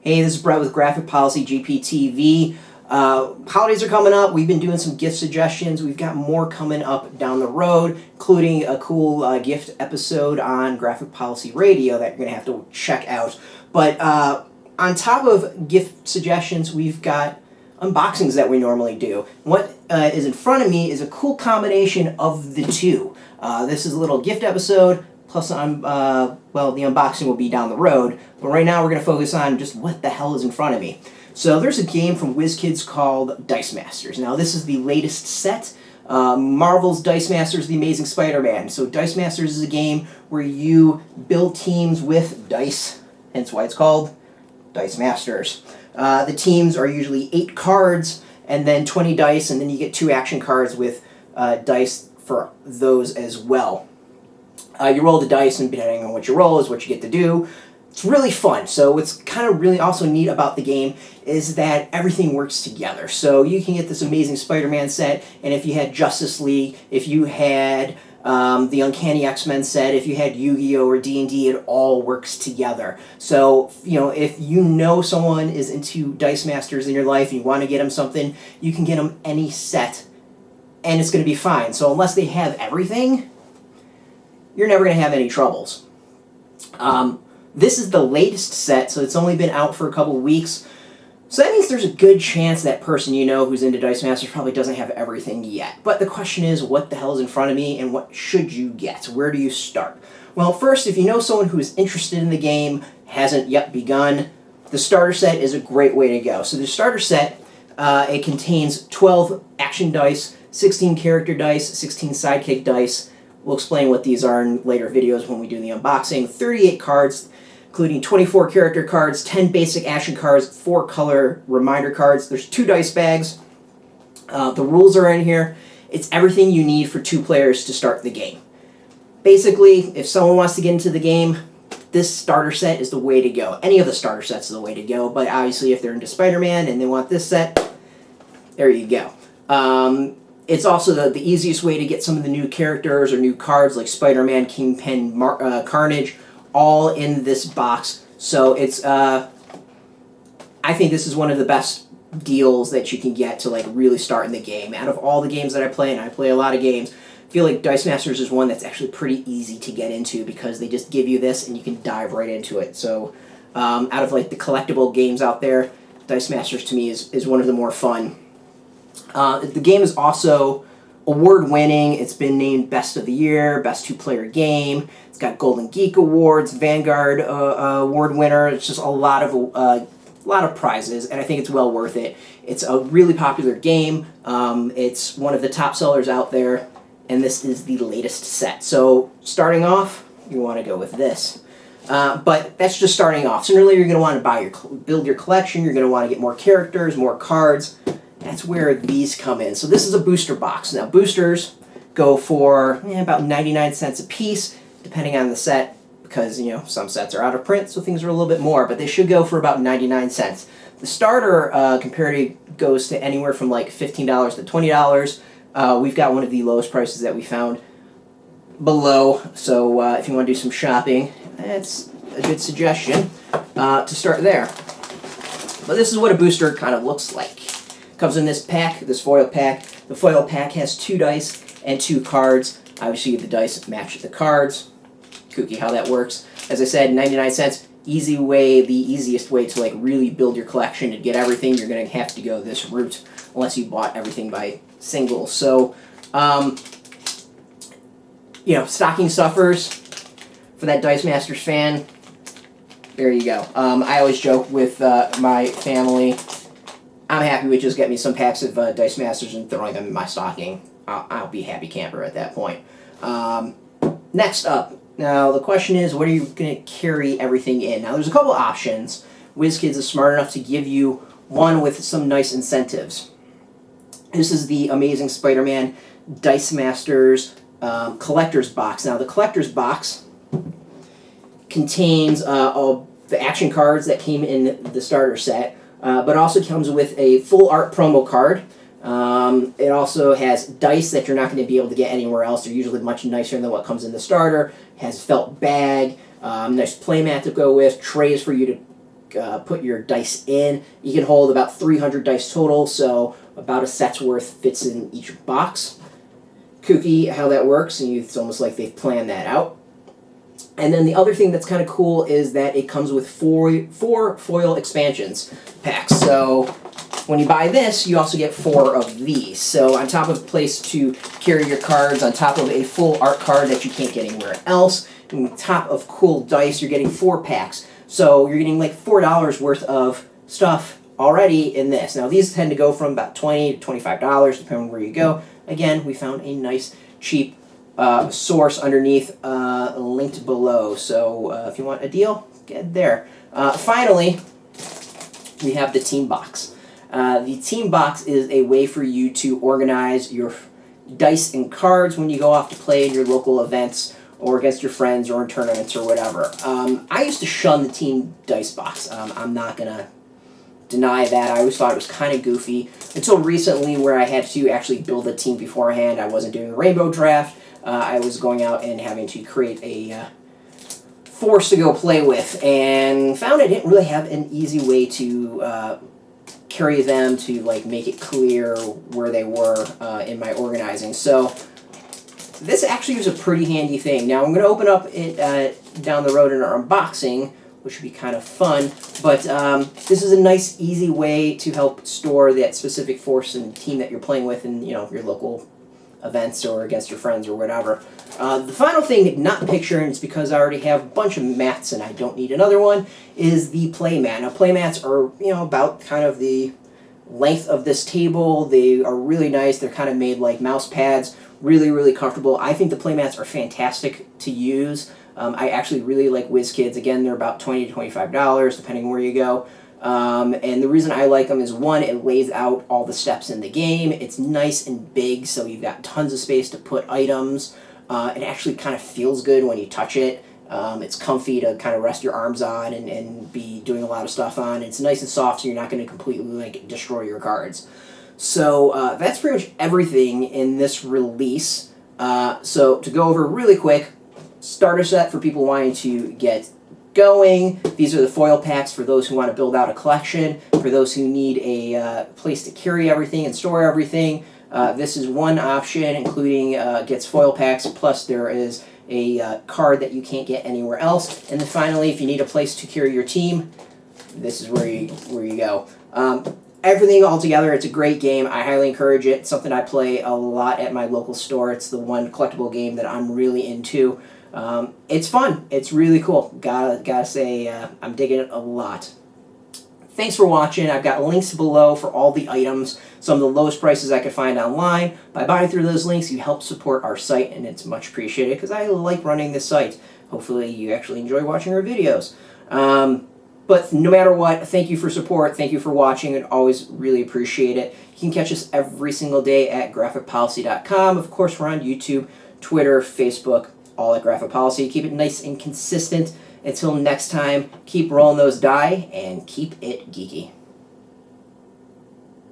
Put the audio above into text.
Hey, this is Brett with Graphic Policy GPTV. Holidays are coming up. We've been doing some gift suggestions. We've got more coming up down the road, including a cool gift episode on Graphic Policy Radio that you're going to have to check out. But on top of gift suggestions, we've got unboxings that we normally do. What is in front of me is a cool combination of the two. This is a little gift episode, plus well, the unboxing will be down the road, but right now we're going to focus on just what the hell is in front of me. So there's a game from Wizkids called Dice Masters. Now this is the latest set, Marvel's Dice Masters, The Amazing Spider-Man. So Dice Masters is a game where you build teams with dice, hence why it's called Dice Masters. The teams are usually 8 cards, and then 20 dice, and then you get 2 action cards with dice for those as well. You roll the dice, and depending on what you roll is what you get to do. It's really fun. So what's kind of really also neat about the game is that everything works together. So you can get this Amazing Spider-Man set, and if you had Justice League, if you had the Uncanny X-Men set, if you had Yu-Gi-Oh! Or D&D, it all works together. So, you know, if you know someone is into Dice Masters in your life and you want to get them something, you can get them any set, and it's going to be fine. So unless they have everything, you're never going to have any troubles. This is the latest set, so it's only been out for a couple of weeks. So that means there's a good chance that person you know who's into Dice Masters probably doesn't have everything yet. But the question is, what the hell is in front of me, and what should you get? Where do you start? Well, first, if you know someone who is interested in the game, hasn't yet begun, the starter set is a great way to go. So the starter set, it contains 12 action dice, 16 character dice, 16 sidekick dice. We'll explain what these are in later videos when we do the unboxing. 38 cards, including 24 character cards, 10 basic action cards, 4 color reminder cards. There's 2 dice bags. The rules are in here. It's everything you need for 2 players to start the game. Basically, if someone wants to get into the game, this starter set is the way to go. Any of the starter sets is the way to go, but obviously if they're into Spider-Man and they want this set, there you go. It's also the easiest way to get some of the new characters or new cards like Spider-Man, Kingpin, Carnage, all in this box. So it's, I think this is one of the best deals that you can get to like really start in the game. Out of all the games that I play, and I play a lot of games, I feel like Dice Masters is one that's actually pretty easy to get into because they just give you this and you can dive right into it. So out of like the collectible games out there, Dice Masters to me is one of the more fun. The game is also award-winning. It's been named Best of the Year, Best 2-Player Game. It's got Golden Geek Awards, Vanguard Award winner. It's just a lot of prizes, and I think it's well worth it. It's a really popular game. It's one of the top sellers out there, and this is the latest set. So starting off, you want to go with this. But that's just starting off. Sooner or later, you're going to want to build your collection. You're going to want to get more characters, more cards. That's where these come in. So this is a booster box. Now boosters go for about 99 cents a piece, depending on the set, because you know some sets are out of print, so things are a little bit more, but they should go for about 99 cents. The starter comparative goes to anywhere from like $15 to $20. We've got one of the lowest prices that we found below, so if you want to do some shopping, that's a good suggestion to start there. But this is what a booster kind of looks like. Comes in this pack, this foil pack. The foil pack has 2 dice and 2 cards. Obviously, the dice match the cards. Kooky how that works. As I said, 99 cents. Easy way, the easiest way to like really build your collection and get everything. You're going to have to go this route unless you bought everything by single. So, you know, stocking stuffers for that Dice Masters fan. There you go. I always joke with my family, I'm happy with just getting me some packs of Dice Masters and throwing them in my stocking. I'll be a happy camper at that point. Next up, now the question is, what are you going to carry everything in? Now there's a couple options. Wizkids is smart enough to give you one with some nice incentives. This is the Amazing Spider-Man Dice Masters Collector's Box. Now the Collector's Box contains the action cards that came in the starter set, but also comes with a full art promo card. It also has dice that you're not going to be able to get anywhere else. They're usually much nicer than what comes in the starter. It has a felt bag, nice playmat to go with, trays for you to put your dice in. You can hold about 300 dice total, so about a set's worth fits in each box. Kooky how that works, and it's almost like they've planned that out. And then the other thing that's kind of cool is that it comes with four foil expansions packs. So when you buy this, you also get 4 of these. So on top of a place to carry your cards, on top of a full art card that you can't get anywhere else, on top of cool dice, you're getting 4 packs. So you're getting like $4 worth of stuff already in this. Now these tend to go from about $20 to $25, depending on where you go. Again, we found a nice, cheap source underneath, linked below. So if you want a deal, get there. Finally, we have the team box. The team box is a way for you to organize your dice and cards when you go off to play in your local events or against your friends or in tournaments or whatever. I used to shun the team dice box. I'm not going to deny that. I always thought it was kind of goofy until recently, where I had to actually build a team beforehand. I wasn't doing a rainbow draft. I was going out and having to create a force to go play with, and found I didn't really have an easy way to carry them to like make it clear where they were in my organizing. So this actually was a pretty handy thing. Now I'm going to open up it down the road in our unboxing, which should be kind of fun. But this is a nice, easy way to help store that specific force and team that you're playing with in, you know, your local events or against your friends or whatever. The final thing, not pictured, and it's because I already have a bunch of mats and I don't need another one, is the play mat. Now play mats are, you know, about kind of the length of this table. They are really nice. They're kind of made like mouse pads. Really, really comfortable. I think the play mats are fantastic to use. I actually really like Wizkids. Again, they're about $20 to $25, depending on where you go. And the reason I like them is, one, it lays out all the steps in the game. It's nice and big, so you've got tons of space to put items. It actually kind of feels good when you touch it. It's comfy to kind of rest your arms on and be doing a lot of stuff on. It's nice and soft, so you're not going to completely like destroy your cards. So that's pretty much everything in this release. So to go over really quick, starter set for people wanting to get going. These are the foil packs for those who want to build out a collection, for those who need a place to carry everything and store everything. This is one option, including gets foil packs, plus there is a card that you can't get anywhere else. And then finally, if you need a place to carry your team, this is where you go. Everything all together, it's a great game. I highly encourage it. It's something I play a lot at my local store. It's the one collectible game that I'm really into. It's fun. It's really cool. Gotta say, I'm digging it a lot. Thanks for watching. I've got links below for all the items, some of the lowest prices I could find online. By buying through those links, you help support our site, and it's much appreciated because I like running this site. Hopefully you actually enjoy watching our videos. But no matter what, thank you for support. Thank you for watching. I always really appreciate it. You can catch us every single day at graphicpolicy.com. Of course, we're on YouTube, Twitter, Facebook, all at Graphic Policy. Keep it nice and consistent. Until next time, keep rolling those die and keep it geeky.